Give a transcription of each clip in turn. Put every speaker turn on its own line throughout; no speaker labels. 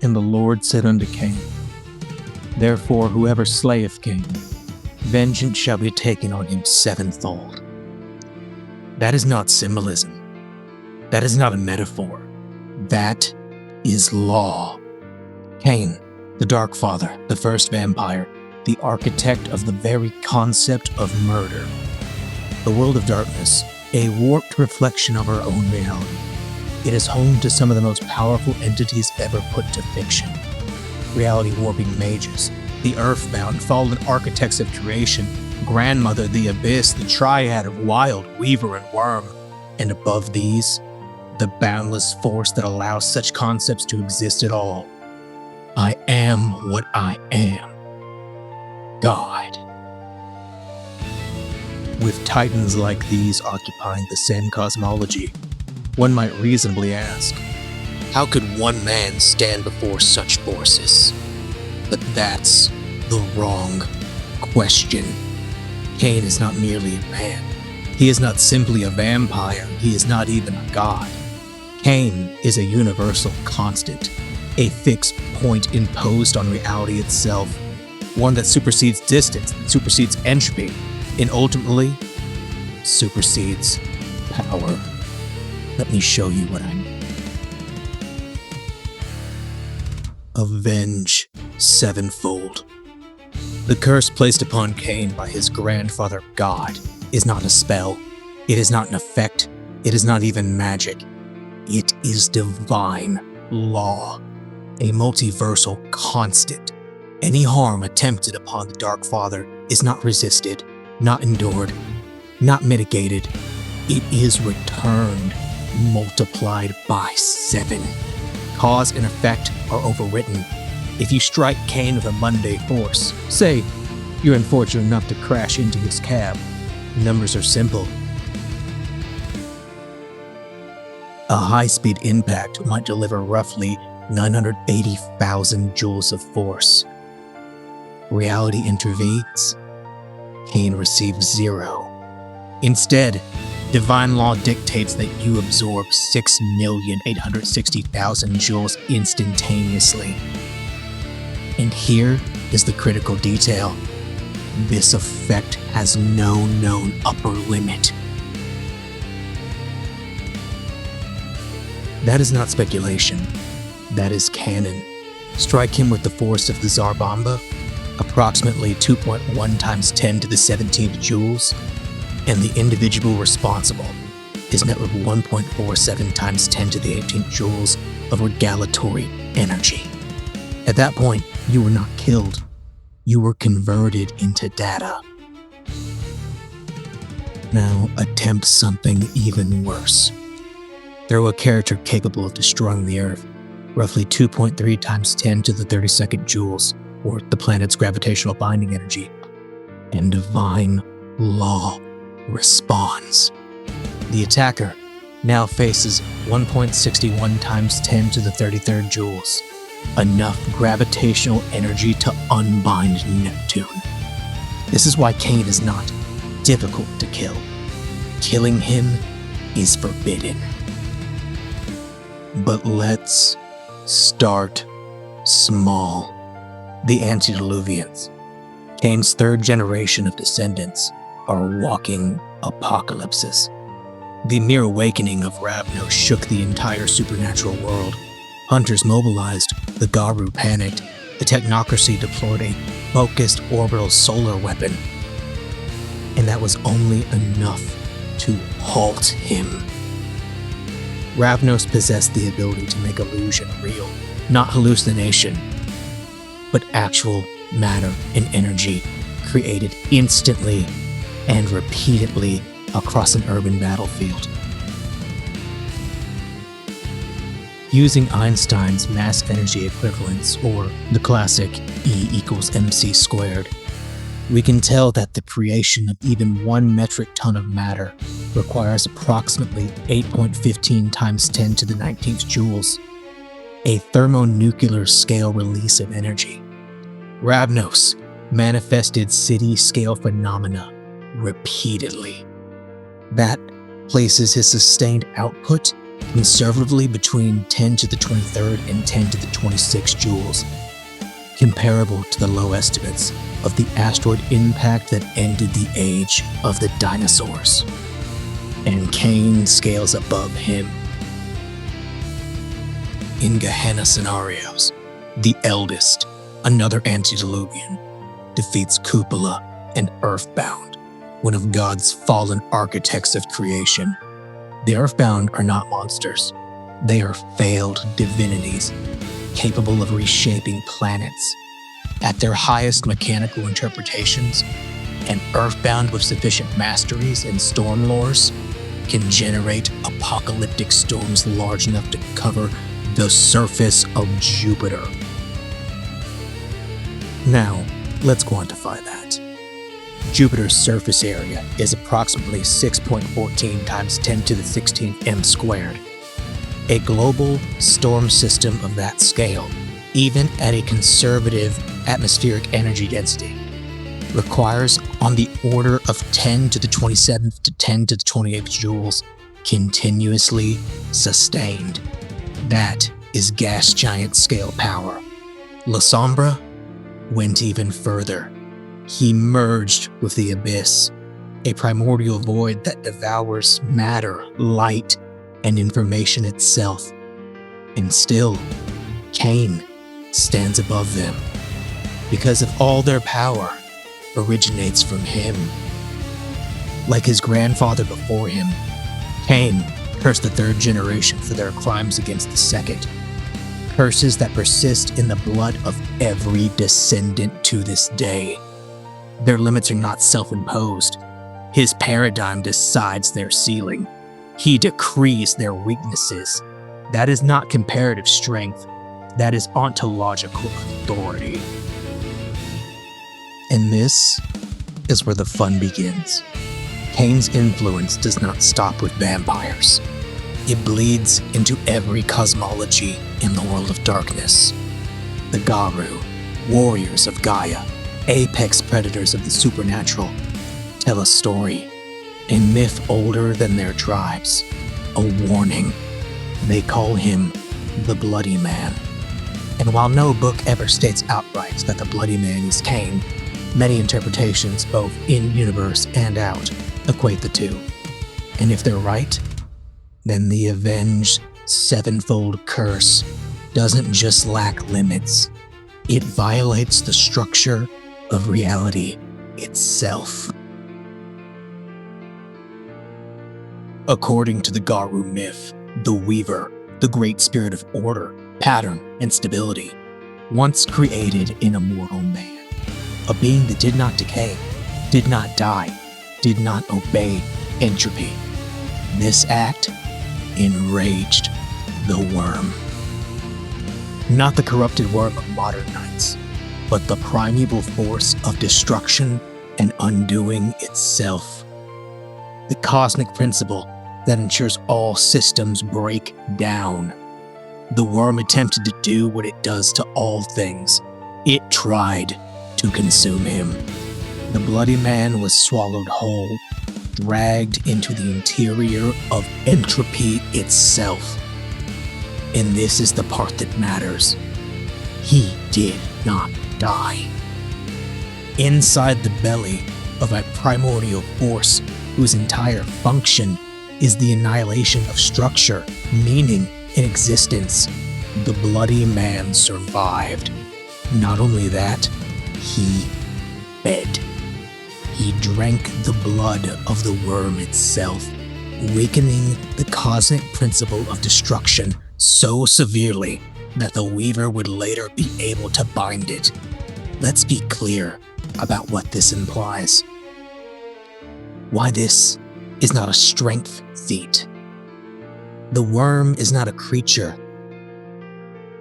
And the Lord said unto Cain, Therefore whoever slayeth Cain, vengeance shall be taken on him sevenfold. That is not symbolism. That is not a metaphor. That is law. Cain, the Dark Father, the first vampire, the architect of the very concept of murder. The world of darkness, a warped reflection of our own reality. It is home to some of the most powerful entities ever put to fiction. Reality-warping mages, the earthbound, fallen architects of creation, grandmother, the abyss, the triad of wild, weaver, and worm. And above these, the boundless force that allows such concepts to exist at all. I am what I am. God. With titans like these occupying the same cosmology, one might reasonably ask, how could one man stand before such forces? But that's the wrong question. Cain is not merely a man. He is not simply a vampire. He is not even a god. Cain is a universal constant, a fixed point imposed on reality itself, one that supersedes distance, that supersedes entropy, and ultimately supersedes power. Let me show you what I mean. Avenge sevenfold. The curse placed upon Cain by his grandfather God is not a spell. It is not an effect. It is not even magic. It is divine law, a multiversal constant. Any harm attempted upon the Dark Father is not resisted, not endured, not mitigated. It is returned, multiplied by 7. Cause and effect are overwritten. If you strike Cain with a Monday force, say you're unfortunate enough to crash into his cab, numbers are simple. A high-speed impact might deliver roughly 980,000 joules of force. Reality intervenes. Cain receives 0. Instead, divine law dictates that you absorb 6,860,000 joules instantaneously. And here is the critical detail. This effect has no known upper limit. That is not speculation. That is canon. Strike him with the force of the Zarbamba, approximately 2.1 times 10 to the 17th joules, and the individual responsible is met with 1.47 times 10 to the 18th joules of regalatory energy. At that point, you were not killed. You were converted into data. Now attempt something even worse. Throw a character capable of destroying the Earth, roughly 2.3 times 10 to the 32nd joules, or the planet's gravitational binding energy, and divine law responds. The attacker now faces 1.61 times 10 to the 33rd joules, enough gravitational energy to unbind Neptune. This is why Cain is not difficult to kill. Killing him is forbidden. But let's start small. The antediluvians, Cain's third generation of descendants, are walking apocalypses. The mere awakening of Ravnos shook the entire supernatural world. Hunters mobilized, the Garu panicked, the technocracy deployed a focused orbital solar weapon. And that was only enough to halt him. Ravnos possessed the ability to make illusion real, not hallucination, but actual matter and energy created instantly and repeatedly across an urban battlefield. Using Einstein's mass energy equivalence, or the classic E equals mc squared, we can tell that the creation of even 1 metric ton of matter requires approximately 8.15 times 10 to the 19th joules, a thermonuclear scale release of energy. Ravnos manifested city-scale phenomena repeatedly. That places his sustained output conservatively between 10 to the 23rd and 10 to the 26th joules, comparable to the low estimates of the asteroid impact that ended the age of the dinosaurs. And Cain scales above him. In Gehenna scenarios, the eldest, another antediluvian, defeats Cupola and Earthbound, one of God's fallen architects of creation. The Earthbound are not monsters. They are failed divinities, capable of reshaping planets. At their highest mechanical interpretations, an Earthbound with sufficient masteries in storm lores can generate apocalyptic storms large enough to cover the surface of Jupiter. Now, let's quantify that. Jupiter's surface area is approximately 6.14 times 10 to the 16th m squared. A global storm system of that scale, even at a conservative atmospheric energy density, requires on the order of 10 to the 27th to 10 to the 28th joules continuously sustained. That is gas giant scale power. La Sombra went even further. He merged with the abyss, a primordial void that devours matter, light, and information itself. And still, Cain stands above them, because of all their power originates from him. Like his grandfather before him, Cain cursed the third generation for their crimes against the second, curses that persist in the blood of every descendant to this day. Their limits are not self-imposed. His paradigm decides their ceiling. He decrees their weaknesses. That is not comparative strength. That is ontological authority. And this is where the fun begins. Cain's influence does not stop with vampires. It bleeds into every cosmology in the world of darkness. The Garu, warriors of Gaia, apex predators of the supernatural, tell a story, a myth older than their tribes, a warning. They call him the Bloody Man. And while no book ever states outright that the Bloody Man is Cain, many interpretations, both in-universe and out, equate the two. And if they're right, then the avenged sevenfold curse doesn't just lack limits, it violates the structure of reality itself. According to the Garu myth, the Weaver, the great spirit of order, pattern, and stability, once created an immortal man, a being that did not decay, did not die, did not obey entropy. This act enraged the worm. Not the corrupted worm of modern nights, but the primeval force of destruction and undoing itself. The cosmic principle that ensures all systems break down. The worm attempted to do what it does to all things. It tried to consume him. The Bloody Man was swallowed whole, dragged into the interior of entropy itself. And this is the part that matters. He did not die. Inside the belly of a primordial force whose entire function is the annihilation of structure, meaning, and existence, the Bloody Man survived. Not only that, he fed. He drank the blood of the worm itself, weakening the cosmic principle of destruction so severely that the Weaver would later be able to bind it. Let's be clear about what this implies. Why this is not a strength feat. The worm is not a creature.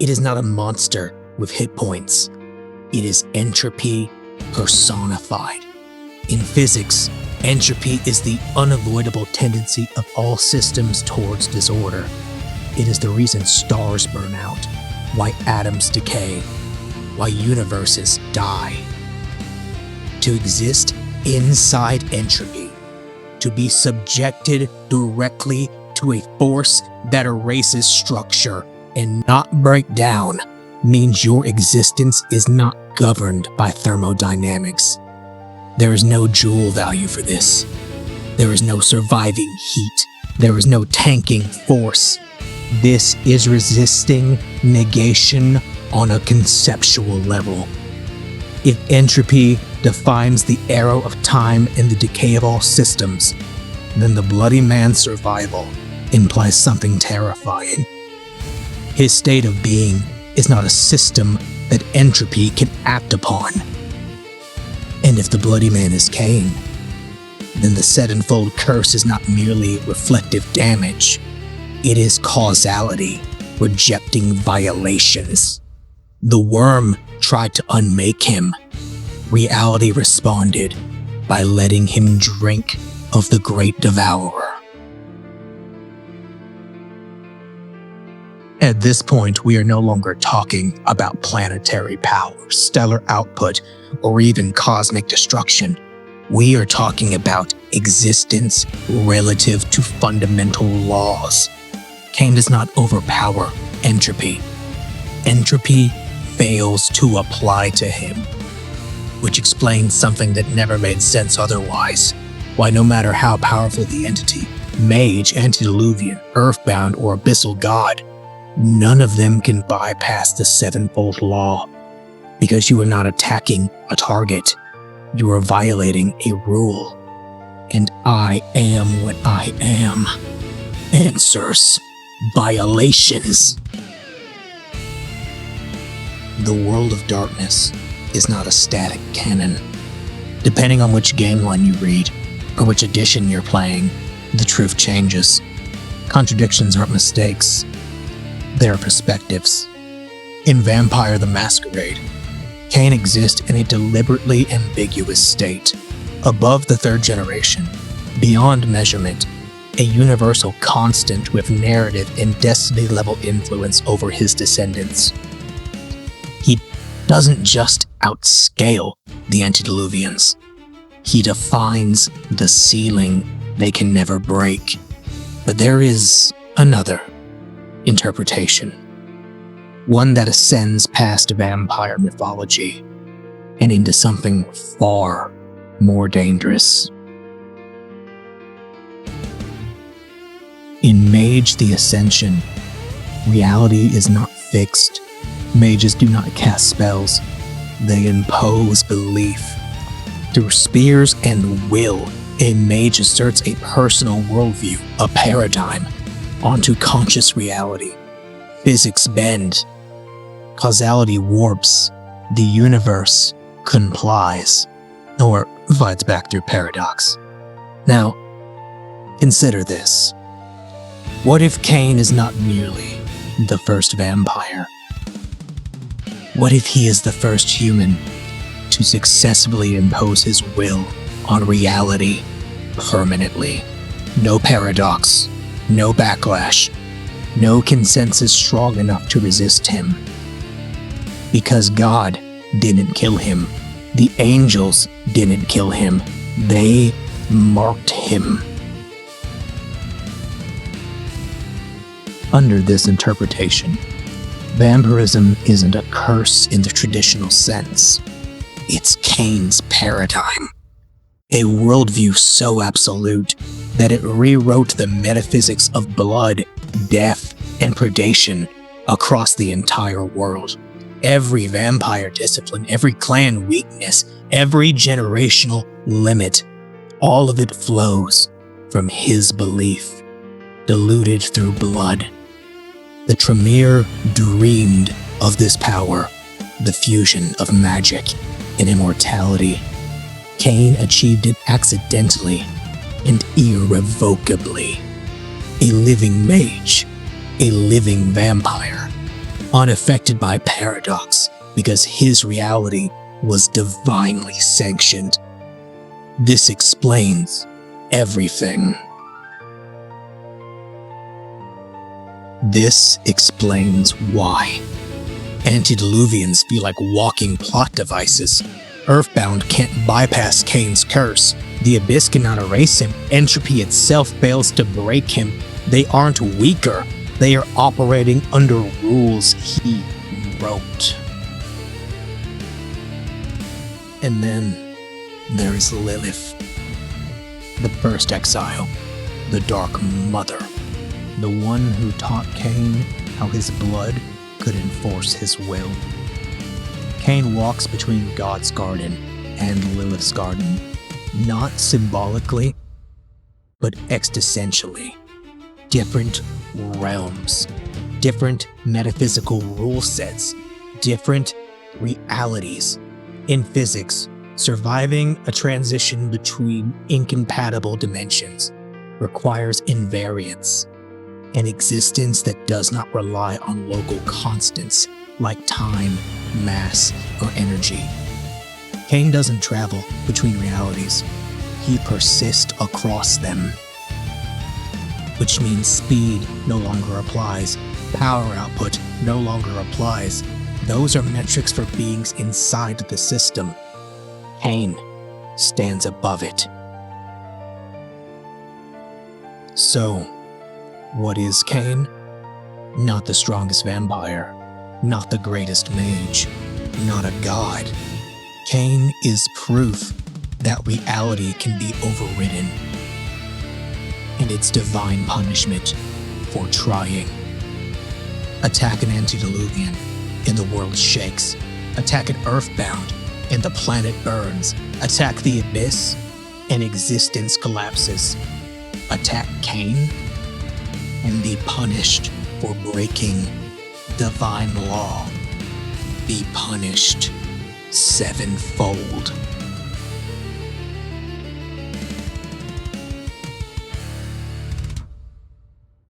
It is not a monster with hit points. It is entropy personified. In physics, entropy is the unavoidable tendency of all systems towards disorder. It is the reason stars burn out, why atoms decay, why universes die. To exist inside entropy, to be subjected directly to a force that erases structure, and not break down means your existence is not governed by thermodynamics. There is no joule value for this. There is no surviving heat. There is no tanking force. This is resisting negation on a conceptual level. If entropy defines the arrow of time and the decay of all systems, then the bloody man's survival implies something terrifying. His state of being is not a system that entropy can act upon. And if the bloody man is Cain, then the sevenfold curse is not merely reflective damage, it is causality, rejecting violations. The worm tried to unmake him. Reality responded by letting him drink of the great devourer. At this point, we are no longer talking about planetary power, stellar output, or even cosmic destruction. We are talking about existence relative to fundamental laws. Cain does not overpower entropy. Entropy fails to apply to him, which explains something that never made sense otherwise. Why no matter how powerful the entity, mage, antediluvian, earthbound, or abyssal god, none of them can bypass the sevenfold law. Because you are not attacking a target, you are violating a rule. And I am what I am. Answers. Violations. The world of darkness is not a static canon. Depending on which game line you read, or which edition you're playing, the truth changes. Contradictions aren't mistakes. They are perspectives. In Vampire the Masquerade, Cain exists in a deliberately ambiguous state, above the third generation, beyond measurement, a universal constant with narrative and destiny-level influence over his descendants. He doesn't just outscale the antediluvians. He defines the ceiling they can never break. But there is another interpretation, one that ascends past vampire mythology and into something far more dangerous. In Mage the Ascension, reality is not fixed. Mages do not cast spells. They impose belief. Through spears and will, a mage asserts a personal worldview, a paradigm, onto conscious reality. Physics bend. Causality warps. The universe complies, or fights back through paradox. Now, consider this. What if Cain is not merely the first vampire? What if he is the first human to successfully impose his will on reality permanently? No paradox, no backlash, no consensus strong enough to resist him. Because God didn't kill him. The angels didn't kill him. They marked him. Under this interpretation, vampirism isn't a curse in the traditional sense. It's Cain's paradigm. A worldview so absolute that it rewrote the metaphysics of blood, death, and predation across the entire world. Every vampire discipline, every clan weakness, every generational limit, all of it flows from his belief, diluted through blood. The Tremere dreamed of this power, the fusion of magic and immortality. Cain achieved it accidentally and irrevocably. A living mage, a living vampire, unaffected by paradox because his reality was divinely sanctioned. This explains everything. This explains why. Antediluvians feel like walking plot devices. Earthbound can't bypass Cain's curse. The Abyss cannot erase him. Entropy itself fails to break him. They aren't weaker. They are operating under rules he wrote. And then there is Lilith, the first exile, the Dark Mother, the one who taught Cain how his blood could enforce his will. Cain walks between God's garden and Lilith's garden, not symbolically, but existentially. Different realms, different metaphysical rule sets, different realities. In physics, surviving a transition between incompatible dimensions requires invariance, an existence that does not rely on local constants like time, mass, or energy. Cain doesn't travel between realities. He persists across them. Which means speed no longer applies, power output no longer applies. Those are metrics for beings inside the system. Cain stands above it. So, what is Cain? Not the strongest vampire, not the greatest mage, not a god. Cain is proof that reality can be overridden, and it's divine punishment for trying. Attack an antediluvian, and the world shakes. Attack an earthbound, and the planet burns. Attack the abyss, and existence collapses. Attack Cain, and be punished for breaking divine law. Be punished sevenfold.